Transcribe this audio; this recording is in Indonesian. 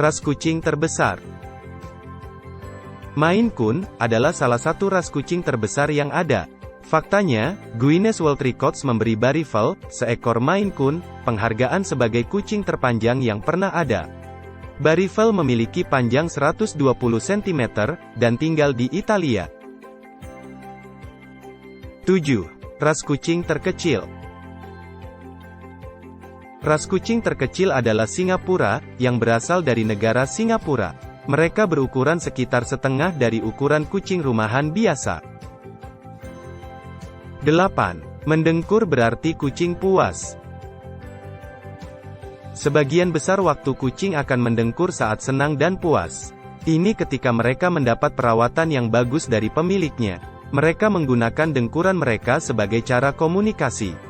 Ras kucing terbesar. Maine Coon adalah salah satu ras kucing terbesar yang ada. Faktanya, Guinness World Records memberi Barry-Val, seekor Maine Coon, penghargaan sebagai kucing terpanjang yang pernah ada. Barry-Val memiliki panjang 120 cm, dan tinggal di Italia. 7. Ras kucing terkecil. Ras kucing terkecil adalah Singapura, yang berasal dari negara Singapura. Mereka berukuran sekitar setengah dari ukuran kucing rumahan biasa. 8. Mendengkur berarti kucing puas. Sebagian besar waktu kucing akan mendengkur saat senang dan puas. Ini ketika mereka mendapat perawatan yang bagus dari pemiliknya. Mereka menggunakan dengkuran mereka sebagai cara komunikasi.